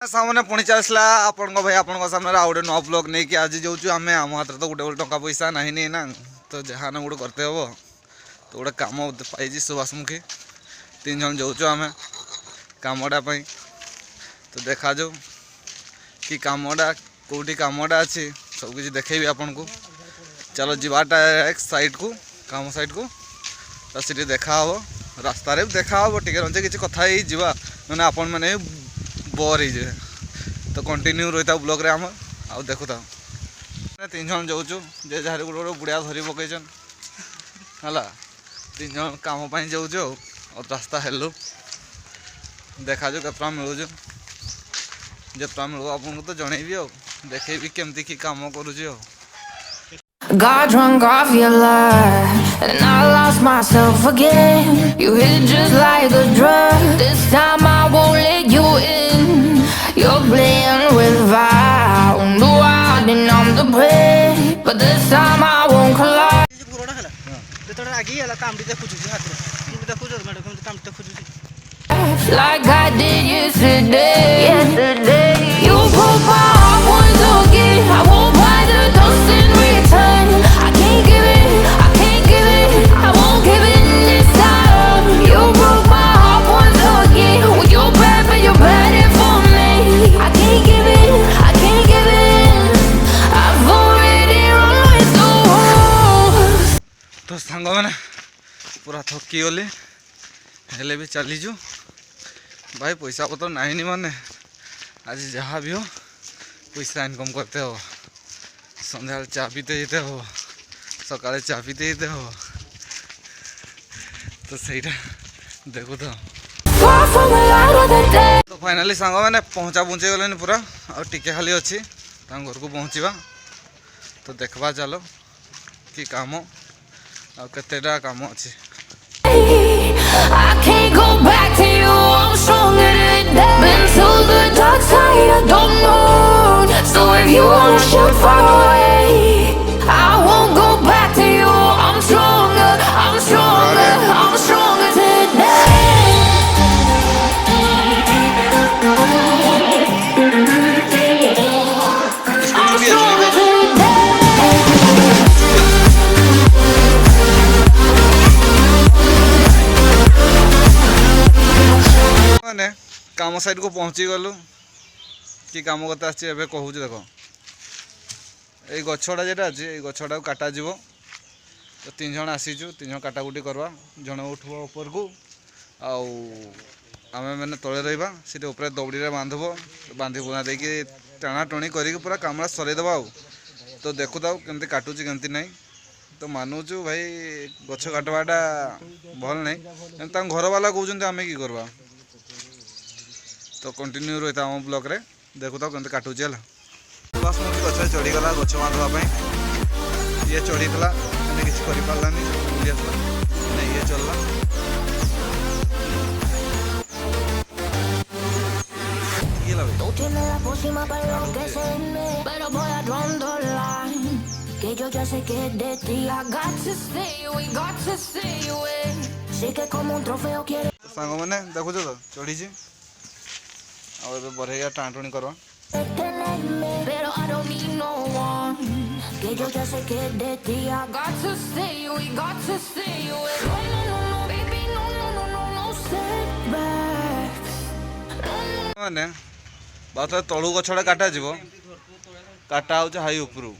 सामने पुणी चलला आपण भाई आपण सामने आउ गए नुआ ब्लॉग नहीं कि आज जाऊँ आम आम हाथ तो गोटे गोटे टका पैसा ना नहीं ना तो जहाँ ना गोटे करते हम तो गोटे कम पाई सुभाषमुखी 3 जन जाऊँ आम कमटा तो देखा जाऊ कि कमटा कौटी कमटा अच्छी सबकि देखेबी आपन को चलो जीवाटा एक साइड को काम साइड को तो सीटी देखा हम रास्तार भी देखा हम टे रंचे किसी कथा ही जावा मैंने आपण मैंने बोर ही तो कंटिन्यू रही था ब्लॉग रे आम आ देखु था 3 जन जाऊँ जे जहाँ गोटे गोटे बुढ़िया धरी पकईन है 3 जन कम जाऊँ और रास्ता हेल्लु देखा जो कतरा मिलूँ जितना मिल आपको तो जनईबी आ देखेबी केमती कि कम करुँच Got drunk off your life, and I lost myself again. You hit just like a drug. This time I won't let you in. You're playing with fire. No, I didn't I'm the prey, but this time I won't collide. Like I did yesterday. You broke my heart once again. I won't buy the dust in return. I can't give it, I won't give in this time. You broke my heart once again. Well, you're bad, but you're bad it for me. I can't give in. I've already run with the wolves. तो सांग मैंने पूरा थकी गली हेले भी चलीजु भाई पैसा पतर नहीं माने आज जहाँ भी हो पैसा इनकम करते हो संध्या चा पीते जेते हो सकाले चा पीते जेते हो तो सहीटा देखो तो फाइनाली सांग मैंने पहुँचा पहुँचे गले पूरा और टिके खाली अच्छी घर को पहुँचवा तो देखवा चलो कि काम आतेटा काम अच्छी I can't go back to you, I'm stronger today. Been to the dark side, I don't know. So if you wanna shoot far away, I won't go back to you. I'm stronger today. I'm stronger today. मैंने काम side को पहुँची गलु कि कम कत आए कहूँ देख ये गछटा जेटा अच्छे ये गछटा काटा जीव तो 3 जन आसीचु 3 जन काटाकुटी करवा जन उठब ऊपर को आम मैंने तले रहा सीट उपर दौड़ी बांधब बांधी बुना देकी टाणा टणी कर पूरा कमरा सरईदेवा तो देखु था केमती काटुची केमती ना तो मानुचु भाई गछ काटवाटा भल नहीं घर वाला कहते आम कि करवा तो कंटिन्यू रही था आम ब्लॉग रे देखु था केमती काटुची है बासमती गछ चढ़ीगला गछ बांधवाई ये चढ़ीला किसी कर पारानी ये चलला Que yo ya sé que es de ti. I got to stay away. Sé que como un trofeo quiere. सांग मैंने देखु तो चढ़ी बढ़े टाणी करवा Pero I don't need no one. Que yo ya sé que es de ti. I got to stay away. No, baby, no setbacks. मैंने बात तलू गछटा काटा जीव काटा हो हाई उपरू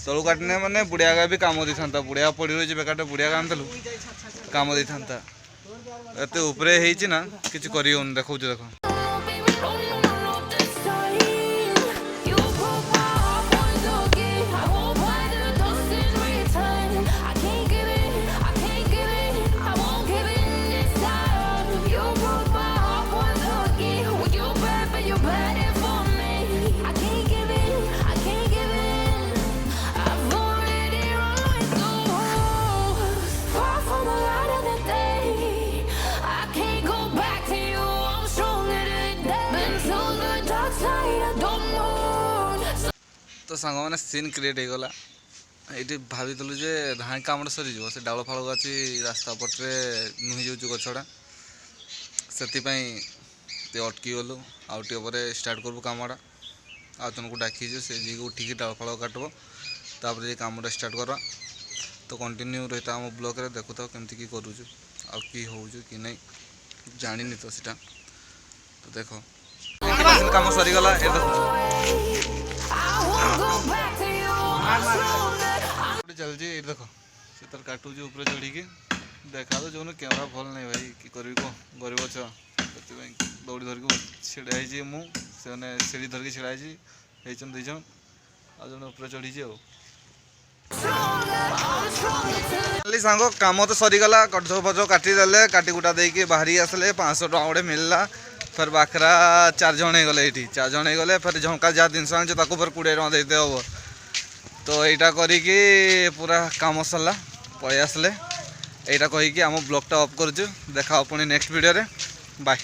तलू काटने मैंने बुढ़िया का भी काम दी था बुढ़िया पड़ी रही बेकार बुढ़िया का आनलु काम दी था एत उपरे ना कि कर देखो देख तो सांग मैंने सीन क्रिएट होगला ये भाविलु जे धान कम सरीज से डाल फाड़ अच्छी रास्ता पटे नुही जाऊँ गछड़ा से ते अटकी गलु आउ टे पर स्टार्ट करबू कामटा आ तुमको डाकीजु से जी उठिकी डाल फल काटब तापर ये कामटा स्टार्ट करवा तो कंटिन्यू रहता आम ब्लॉग रे देखु तो केमती की करूँ आ कि हो कि नहीं जानी तो सीटा तो देखो काम सरीगला ये देखो चलती ये देखो से तर काटुचे ऊपर चढ़ी देखा तो जो कैमरा भल नहीं भाई कि करी कह गरीब छुआ दौड़ी धरिक छिड़ा मुझे सीढ़ी धरिकी छिड़ा दुई जन आ जन ऊपर चढ़ी सांग काम तो सरीगला कट फज काटिदेले काटिकुटा देकी बाहरी आसले 500 टका गोटे मिलला फिर बाखरा 4 जन गले ये 4 जन गले फिर झंका जहाँ जिनस आनी फिर 20 टका देते हम तो यहाँ करिकी पूरा काम सरला पलि आसले यहाँ कहीकि आम ब्लॉगटा अफ कर देखा पुणी नेक्स्ट वीडियो रे बाय।